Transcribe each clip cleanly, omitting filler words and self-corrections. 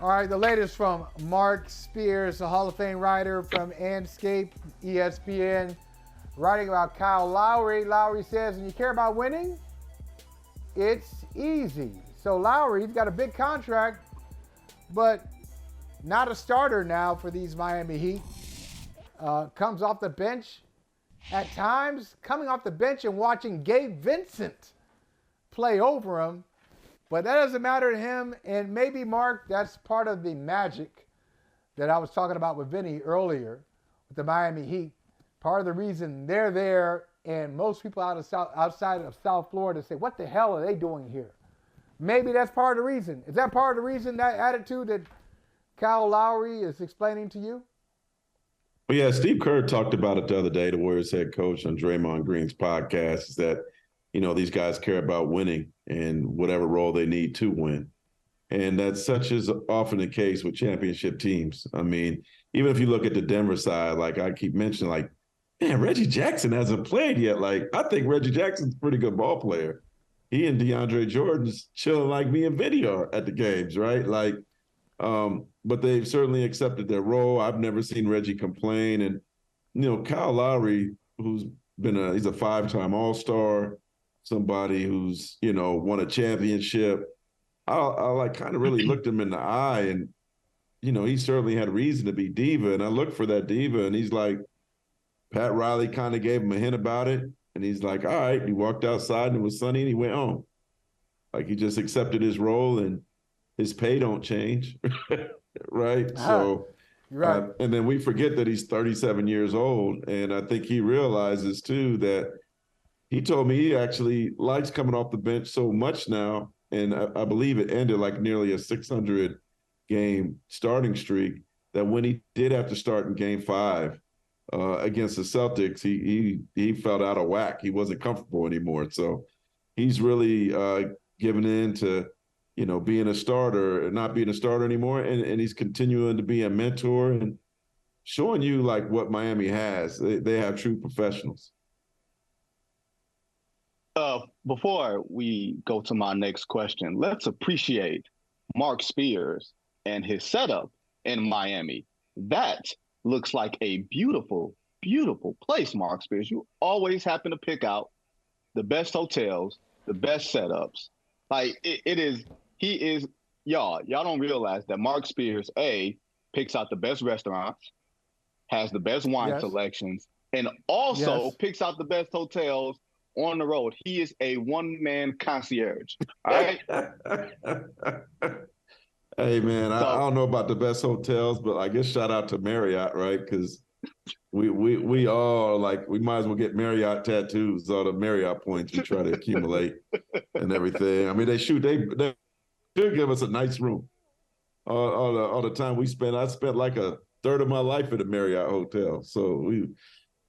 All right, the latest from Marc Spears, a Hall of Fame writer from Anscape, ESPN, writing about Kyle Lowry. Lowry says, when you care about winning, it's easy. So Lowry, he's got a big contract, but not a starter now for these Miami Heat. Comes off the bench at times, coming off the bench and watching Gabe Vincent play over him. But that doesn't matter to him, and maybe, Mark, that's part of the magic that I was talking about with Vinny earlier with the Miami Heat. Part of the reason they're there, and most people outside of South Florida say, what the hell are they doing here? Maybe that's part of the reason. Is that part of the reason, that attitude that Kyle Lowry is explaining to you? Well, yeah, Steve Kerr talked about it the other day, the Warriors head coach on Draymond Green's podcast, is that, these guys care about winning and whatever role they need to win. And that's such as often the case with championship teams. I mean, even if you look at the Denver side, like I keep mentioning, like, man, Reggie Jackson hasn't played yet. Like, I think Reggie Jackson's a pretty good ball player. He and DeAndre Jordan's chilling like me and Vinny are at the games, right? Like, but they've certainly accepted their role. I've never seen Reggie complain. And, Kyle Lowry, he's a 5-time All-Star, somebody who's, won a championship. I kind of really looked him in the eye, and, he certainly had reason to be diva. And I looked for that diva, and he's like, Pat Riley kind of gave him a hint about it. And he's like, all right. He walked outside and it was sunny and he went home. Like, he just accepted his role and his pay don't change. Right. So, right. And then we forget that he's 37 years old. And I think he realizes too that he told me he actually likes coming off the bench so much now. And I believe it ended like nearly a 600-game starting streak, that when he did have to start in Game 5 against the Celtics, he felt out of whack. He wasn't comfortable anymore. So he's really given in to, being a starter and not being a starter anymore. And he's continuing to be a mentor and showing you like what Miami has. They have true professionals. Before we go to my next question, let's appreciate Marc Spears and his setup in Miami. That looks like a beautiful, beautiful place, Marc Spears. You always happen to pick out the best hotels, the best setups. Like y'all don't realize that Marc Spears, picks out the best restaurants, has the best wine selections, and also picks out the best hotels on the road. He is a one-man concierge. All right. Hey man, I don't know about the best hotels, but I guess shout out to Marriott, right? Because we all we might as well get Marriott tattoos, all the Marriott points we try to accumulate and everything. I mean, they should give us a nice room. All the time I spent like a third of my life at a Marriott hotel. So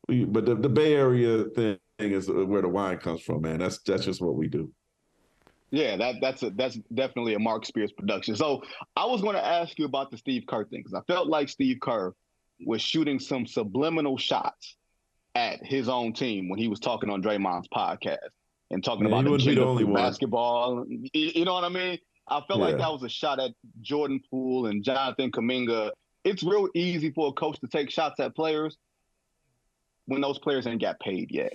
but the Bay Area thing is where the wine comes from, man. That's just what we do. Yeah, that's definitely a Marc Spears production. So I was going to ask you about the Steve Kerr thing, because I felt like Steve Kerr was shooting some subliminal shots at his own team when he was talking on Draymond's podcast and talking about the gender basketball. You know what I mean? I felt like that was a shot at Jordan Poole and Jonathan Kuminga. It's real easy for a coach to take shots at players when those players ain't got paid yet.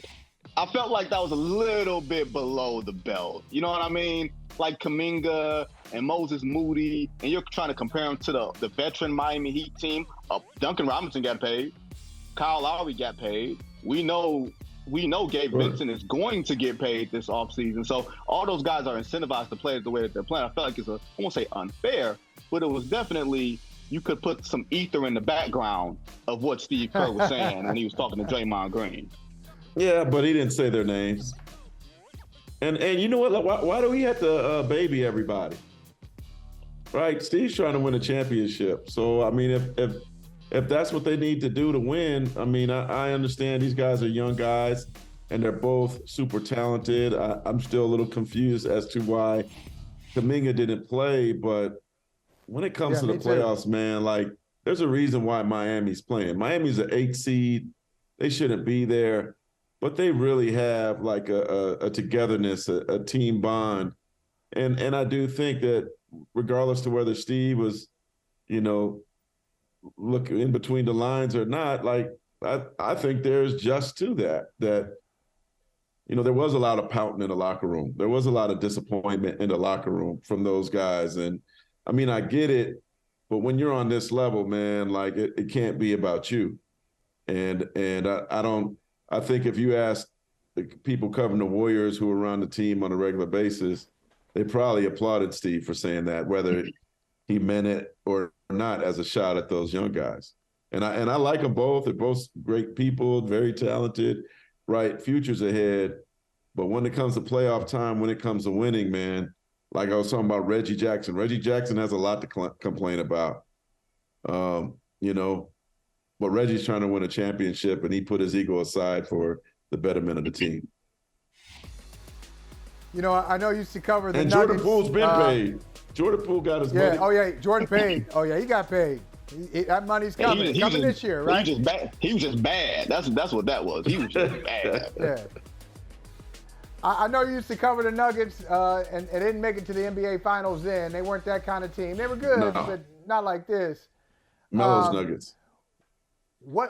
I felt like that was a little bit below the belt. You know what I mean? Like Kuminga and Moses Moody, and you're trying to compare them to the veteran Miami Heat team. Duncan Robinson got paid. Kyle Lowry got paid. We know Gabe Vincent is going to get paid this offseason. So all those guys are incentivized to play the way that they're playing. I felt like I won't say unfair, but it was definitely, you could put some ether in the background of what Steve Kerr was saying when he was talking to Draymond Green. Yeah, but he didn't say their names. And you know what? Why do we have to baby everybody? Right? Steve's trying to win a championship. So, I mean, if that's what they need to do to win, I mean, I understand these guys are young guys and they're both super talented. I'm still a little confused as to why Kuminga didn't play. But when it comes to the playoffs, man, like, there's a reason why Miami's playing. Miami's an 8 seed. They shouldn't be there. But they really have like a togetherness, a team bond. And I do think that regardless to whether Steve was you know, look in between the lines or not, like I think there's just to that, you know, there was a lot of pouting in the locker room. There was a lot of disappointment in the locker room from those guys. And I mean, I get it, but when you're on this level, man, like it can't be about you. And I think if you ask the people covering the Warriors who are around the team on a regular basis, they probably applauded Steve for saying that, whether he meant it or not, as a shot at those young guys. And I like them both. They're both great people, very talented, right? Futures ahead. But when it comes to playoff time, when it comes to winning, man, like I was talking about Reggie Jackson. Reggie Jackson has a lot to complain about, you know, but Reggie's trying to win a championship, and he put his ego aside for the betterment of the team. You know, I know you used to cover the and Nuggets. Jordan Poole's been paid. Jordan Poole got his money. Oh, yeah, Jordan paid. Oh, yeah, he got paid. That money's coming. It's coming this year, right? He was just bad. That's what that was. He was just bad. Yeah. I know you used to cover the Nuggets and didn't make it to the NBA Finals then. They weren't that kind of team. They were good, but not like this. Melo's Nuggets.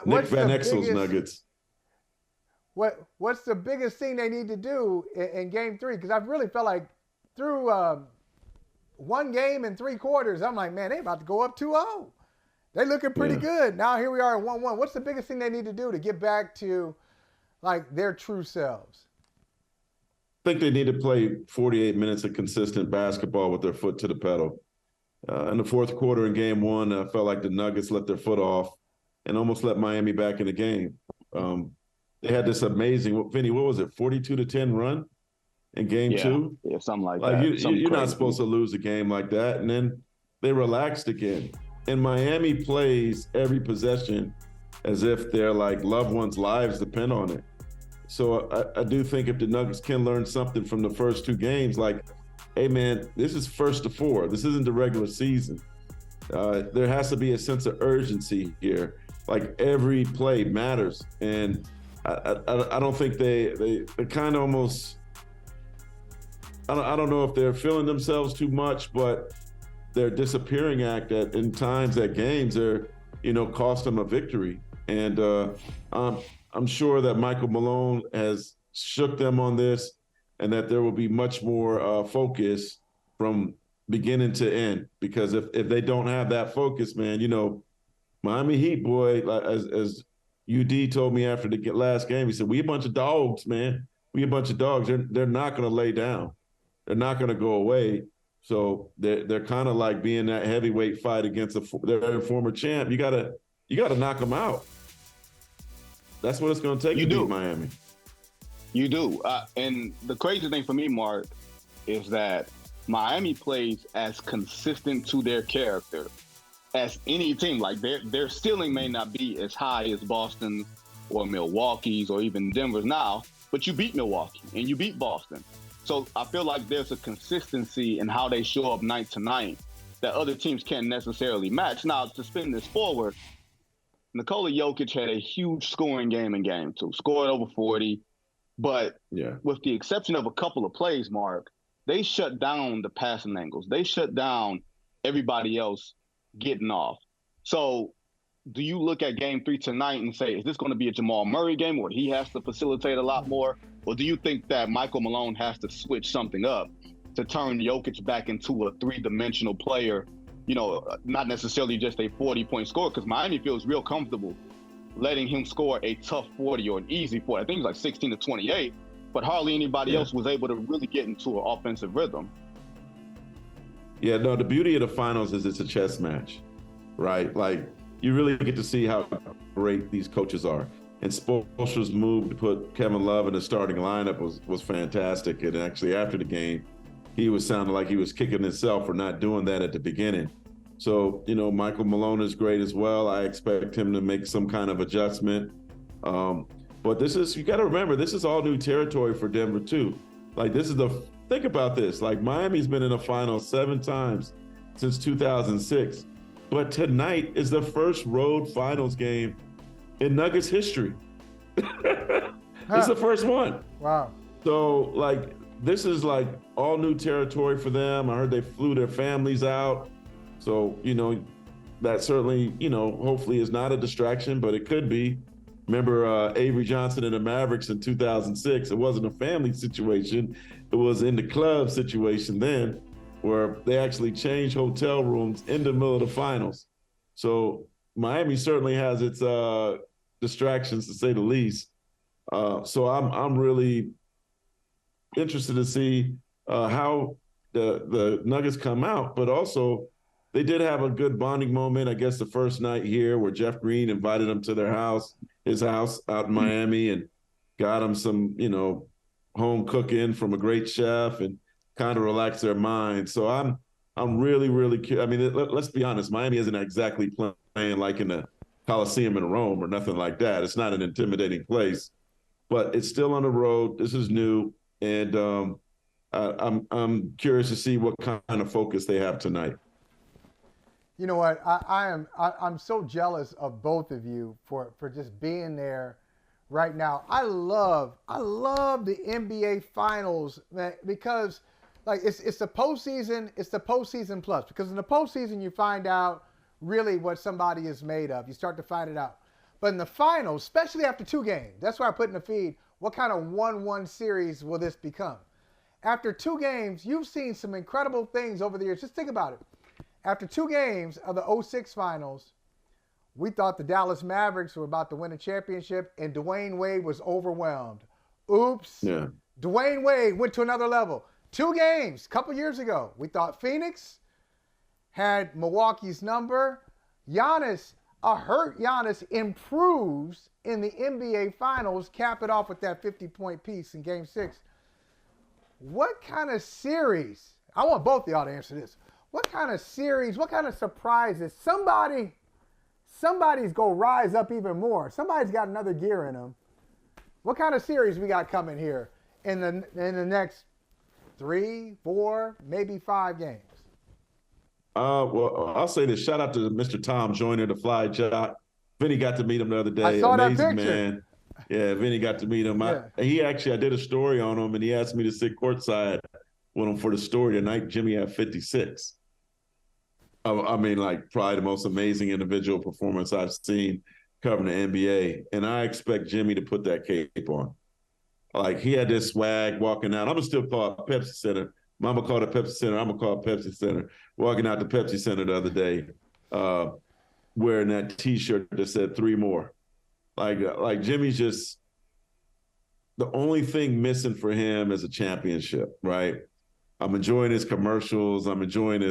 Nick Van Exel's Nuggets. What's the biggest thing they need to do in Game 3? Because I really felt like through one game and 3 quarters, I'm like, man, they about to go up 2-0. They're looking pretty good. Now here we are at 1-1. What's the biggest thing they need to do to get back to like their true selves? I think they need to play 48 minutes of consistent basketball with their foot to the pedal. In the fourth quarter in Game 1, I felt like the Nuggets let their foot off and almost let Miami back in the game. They had this amazing, Vinny, what was it, 42-10 run in Game 2? Yeah, something like that. You're not supposed to lose a game like that. And then they relaxed again. And Miami plays every possession as if their like loved ones' lives depend on it. So I do think if the Nuggets can learn something from the first 2 games, like, hey, man, this is first to 4. This isn't the regular season. There has to be a sense of urgency here. Like, every play matters. And I don't think they kind of almost – I don't know if they're feeling themselves too much, but their disappearing act in times at games are, cost them a victory. And I'm sure that Michael Malone has shook them on this and that there will be much more focus from beginning to end. Because if they don't have that focus, man, Miami Heat, boy, as UD told me after the last game, he said, we a bunch of dogs, man. We a bunch of dogs. They're not going to lay down. They're not going to go away. So they're kind of like being that heavyweight fight against their former champ. You gotta knock them out. That's what it's going to take to beat Miami. You do. And the crazy thing for me, Mark, is that Miami plays as consistent to their character as any team. Like their ceiling may not be as high as Boston or Milwaukee's or even Denver's now, but you beat Milwaukee and you beat Boston. So I feel like there's a consistency in how they show up night to night that other teams can't necessarily match. Now, to spin this forward, Nikola Jokic had a huge scoring game in Game 2, scored over 40. But with the exception of a couple of plays, Mark, they shut down the passing angles. They shut down everybody else getting off. So do you look at Game 3 tonight and say, is this going to be a Jamal Murray game where he has to facilitate a lot more? Or do you think that Michael Malone has to switch something up to turn Jokic back into a 3-dimensional player, not necessarily just a 40-point scorer? Because Miami feels real comfortable letting him score a tough 40 or an easy 40. I think it was like 16-28, but hardly anybody else was able to really get into an offensive rhythm. Yeah, no, the beauty of the finals is it's a chess match, right? Like, you really get to see how great these coaches are. And Spoelstra's move to put Kevin Love in the starting lineup was fantastic. And actually, after the game, he was sounding like he was kicking himself for not doing that at the beginning. So, Michael Malone is great as well. I expect him to make some kind of adjustment. But you got to remember, this is all new territory for Denver too. Like, think about this. Like, Miami's been in the finals 7 times since 2006. But tonight is the first road finals game in Nuggets history. It's the first one. Wow. So, like, this is like all new territory for them. I heard they flew their families out. So, that certainly, hopefully is not a distraction, but it could be. Remember Avery Johnson and the Mavericks in 2006? It wasn't a family situation. It was in the club situation then, where they actually changed hotel rooms in the middle of the finals. So Miami certainly has its distractions, to say the least. So I'm really interested to see how the Nuggets come out, but also they did have a good bonding moment, I guess, the first night here where Jeff Green invited them to his house out in Miami, and got them some, home cooking from a great chef and kind of relaxed their minds. So I'm really, really curious. I mean, let's be honest, Miami isn't exactly playing like in the Coliseum in Rome or nothing like that. It's not an intimidating place, but it's still on the road. This is new, and I'm curious to see what kind of focus they have tonight. You know what? I'm so jealous of both of you for just being there right now. I love the NBA Finals, man, because like it's the postseason. It's the postseason plus, because in the postseason you find out really what somebody is made of. You start to find it out. But in the finals, especially after 2 games, that's why I put in the feed, what kind of 1-1 series will this become? After 2 games, you've seen some incredible things over the years. Just think about it. After 2 games of the 06 finals, we thought the Dallas Mavericks were about to win a championship, and Dwayne Wade was overwhelmed. Oops. Yeah. Dwayne Wade went to another level. 2 games, a couple years ago, we thought Phoenix had Milwaukee's number. A hurt Giannis improves in the NBA Finals, cap it off with that 50-point piece in Game 6. What kind of series? I want both of y'all to answer this. What kind of series, what kind of surprises? Somebody's going to rise up even more. Somebody's got another gear in them. What kind of series we got coming here in the next 3, 4, maybe 5 games? Well, I'll say this. Shout out to Mr. Tom Joyner, the fly jock. Vinny got to meet him the other day. I saw Amazing that picture. Man. Yeah, Vinny got to meet him. Yeah. I did a story on him, and he asked me to sit courtside with him for the story tonight. Jimmy had 56. I mean, like, probably the most amazing individual performance I've seen covering the NBA. And I expect Jimmy to put that cape on. Like, he had this swag walking out. I'm going to still call it Pepsi Center. Mama called it Pepsi Center. I'm going to call it Pepsi Center. Walking out to Pepsi Center the other day, wearing that T-shirt that said 3 more. Like Jimmy's just, the only thing missing for him is a championship, right? I'm enjoying his commercials. I'm enjoying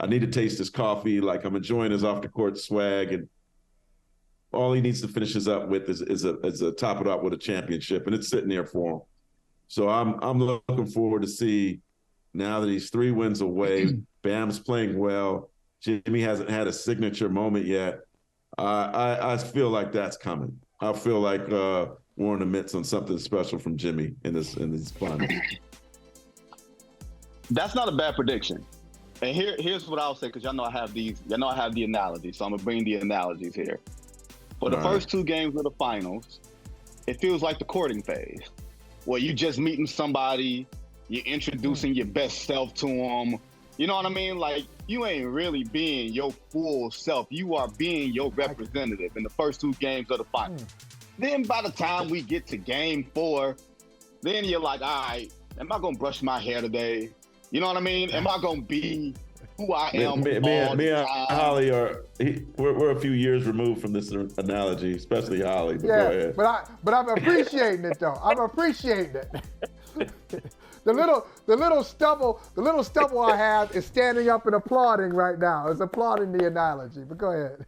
I need to taste his coffee. Like, I'm enjoying his off-the-court swag. And all he needs to finish this up with is a top it up with a championship. And it's sitting there for him. So I'm looking forward to see, now that he's 3 wins away, Bam's playing well, Jimmy hasn't had a signature moment yet. I feel like that's coming. I feel like we're in the midst of something special from Jimmy in this finals. That's not a bad prediction. And here's what I'll say, because y'all know I have the analogies, so I'm gonna bring the analogies here. For the first 2 games of the finals, it feels like the courting phase, where you just meeting somebody, you're introducing your best self to them. You know what I mean? Like, you ain't really being your full self. You are being your representative in the first 2 games of the finals. Then by the time we get to Game 4, then you're like, all right, am I gonna brush my hair today? You know what I mean? Am I gonna be who I am? Me and Holly we're a few years removed from this analogy, especially Holly. But go ahead. But I'm appreciating it though. I'm appreciating it. The little stubble I have is standing up and applauding right now. It's applauding the analogy. But go ahead.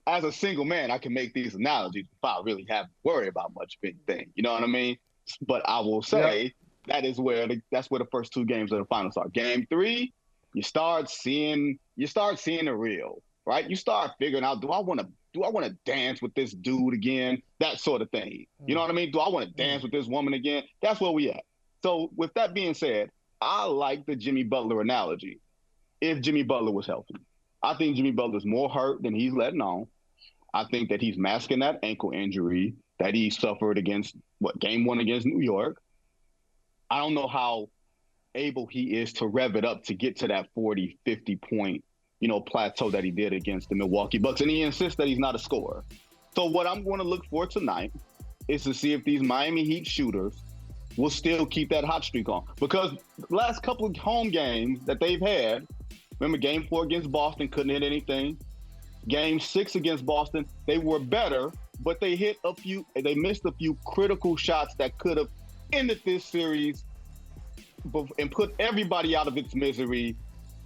As a single man, I can make these analogies without really having to worry about much big thing. You know what I mean? But I will say that's where the first 2 games of the finals are. Game 3, you start seeing the real, right? You start figuring out, do I want to dance with this dude again? That sort of thing. You know what I mean? Do I want to dance with this woman again? That's where we at. So with that being said, I like the Jimmy Butler analogy. If Jimmy Butler was healthy, I think Jimmy Butler's more hurt than he's letting on. I think that he's masking that ankle injury that he suffered against Game 1 against New York. I don't know how able he is to rev it up to get to that 40, 50 point plateau that he did against the Milwaukee Bucks. And he insists that he's not a scorer. So what I'm going to look for tonight is to see if these Miami Heat shooters will still keep that hot streak on. Because the last couple of home games that they've had, remember Game 4 against Boston, couldn't hit anything. Game 6 against Boston, they were better, but they missed a few critical shots that could have ended this series and put everybody out of its misery.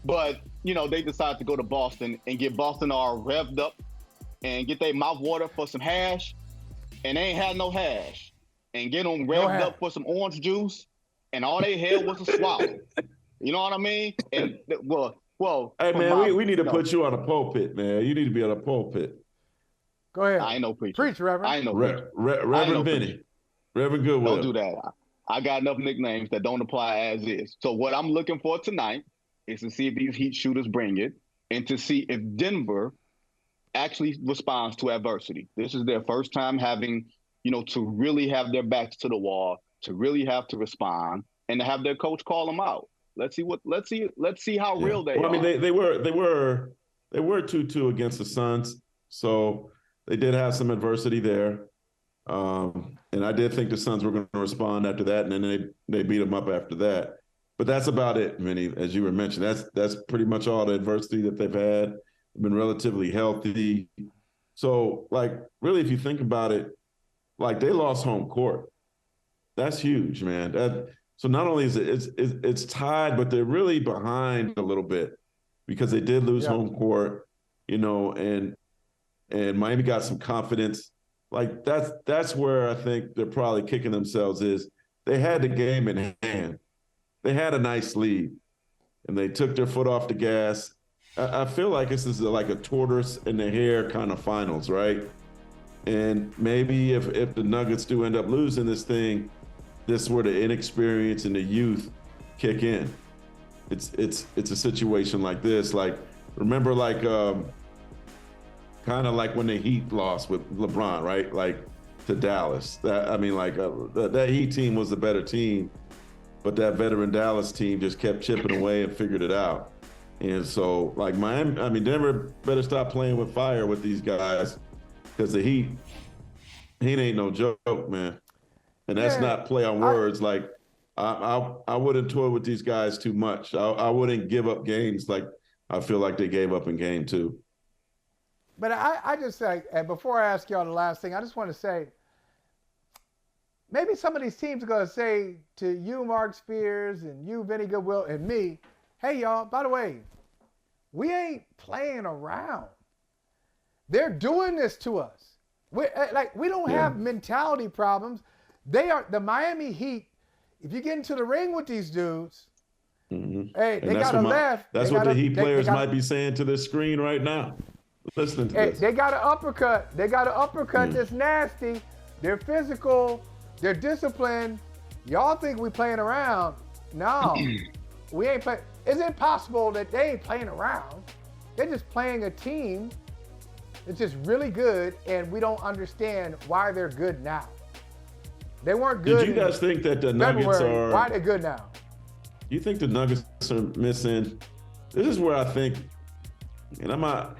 But, they decided to go to Boston and get Boston all revved up and get their mouth water for some hash, and they ain't had no hash, and get them revved up for some orange juice, and all they had was a swallow. You know what I mean? And well. Hey man, we need to put you on a pulpit, man. You need to be on a pulpit. Go ahead. I ain't no preacher. Preach, Reverend. I ain't no preacher. Reverend Benny. Reverend Goodwill. Don't do that. I got enough nicknames that don't apply as is. So what I'm looking for tonight is to see if these Heat shooters bring it, and to see if Denver actually responds to adversity. This is their first time having, to really have their backs to the wall, to really have to respond, and to have their coach call them out. Let's see how real they are. I mean, they were 2-2 against the Suns, so they did have some adversity there. And I did think the Suns were going to respond after that, and then they beat them up after that. But that's about it, Vinny, as you were mentioning. That's pretty much all the adversity that they've had. They've been relatively healthy. So, really, if you think about it, they lost home court. That's huge, man. So not only is it's tied, but they're really behind a little bit because they did lose home court, and Miami got some confidence. That's where I think they're probably kicking themselves is they had the game in hand. They had a nice lead, and they took their foot off the gas. I feel like this is like a tortoise in the hare kind of finals, right? And maybe if the Nuggets do end up losing this thing, this is where the inexperience and the youth kick in. It's a situation like this. Remember, kind of like when the Heat lost with LeBron, right? To Dallas. That Heat team was the better team, but that veteran Dallas team just kept chipping away and figured it out. And so, Denver better stop playing with fire with these guys, because the Heat ain't no joke, man. And that's not play on words. I wouldn't toy with these guys too much. I wouldn't give up games like I feel like they gave up in game 2. But I just say, and before I ask y'all the last thing, I just want to say, maybe some of these teams are going to say to you, Marc Spears, and you, Vinny Goodwill, and me, hey, y'all, by the way, we ain't playing around. They're doing this to us. We don't have mentality problems. They are the Miami Heat. If you get into the ring with these dudes, hey, they got a left. That's what the Heat players might be saying to the screen right now. Listening to this. They got an uppercut. They got an uppercut that's nasty. They're physical. They're disciplined. Y'all think we playing around? No, we ain't playing. Is it possible that they ain't playing around? They're just playing a team that's just really good, and we don't understand why they're good now. They weren't good. Did you guys think that the Nuggets are? Why are they good now? You think the Nuggets are missing? This is where I think, and I'm not.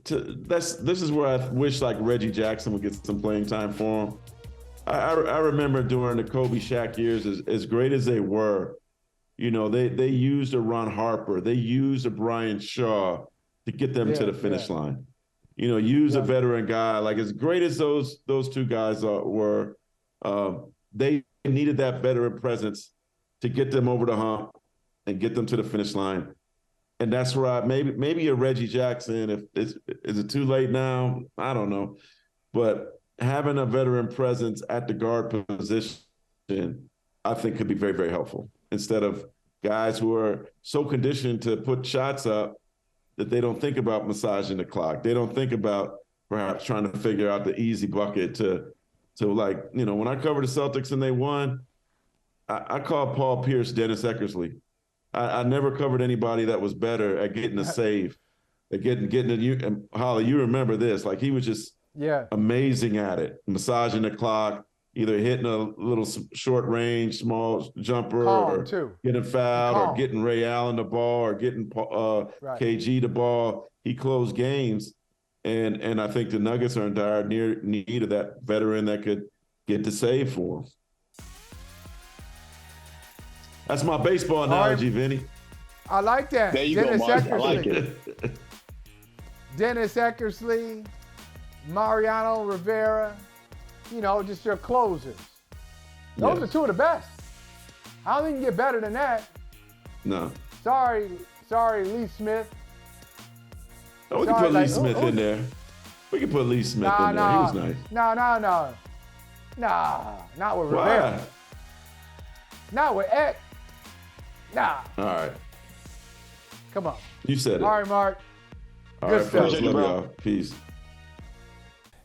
This is where I wish Reggie Jackson would get some playing time for him. I remember during the Kobe Shaq years, as great as they were, they used a Ron Harper, they used a Brian Shaw to get them to the finish line. Use a veteran guy. As great as those two guys were, they needed that veteran presence to get them over the hump and get them to the finish line. And that's where maybe a Reggie Jackson, is it too late now? I don't know. But having a veteran presence at the guard position, I think could be very, very helpful. Instead of guys who are so conditioned to put shots up that they don't think about massaging the clock. They don't think about perhaps trying to figure out the easy bucket to when I covered the Celtics and they won, I called Paul Pierce Dennis Eckersley. I never covered anybody that was better at getting a save, at getting it. And Holly, you remember this? He was just amazing at it, massaging the clock, either hitting a little short range, small jumper, Calm, or too. getting fouled, or Calm. getting Ray Allen the ball, or getting Right. KG the ball. He closed games, and I think the Nuggets are in dire need of that veteran that could get the save for him. That's my baseball analogy, Vinny. I like that. There you Dennis go, Mark. Eckersley. I like it. Dennis Eckersley, Mariano Rivera, just your closers. Those are two of the best. I don't think you can get better than that. No. Sorry, Lee Smith. Oh, we can put Lee Smith in there. We can put Lee Smith in there. He was nice. No. Not with Why? Rivera. Not with Eck. Nah. All right. Come on. You said it. All right, Mark. All Good right, stuff. fellas. Love y'all. Peace.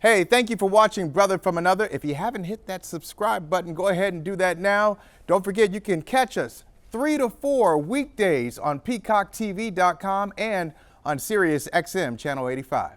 Hey, thank you for watching Brother from Another. If you haven't hit that subscribe button, go ahead and do that now. Don't forget, you can catch us 3 to 4 weekdays on PeacockTV.com and on Sirius XM Channel 85.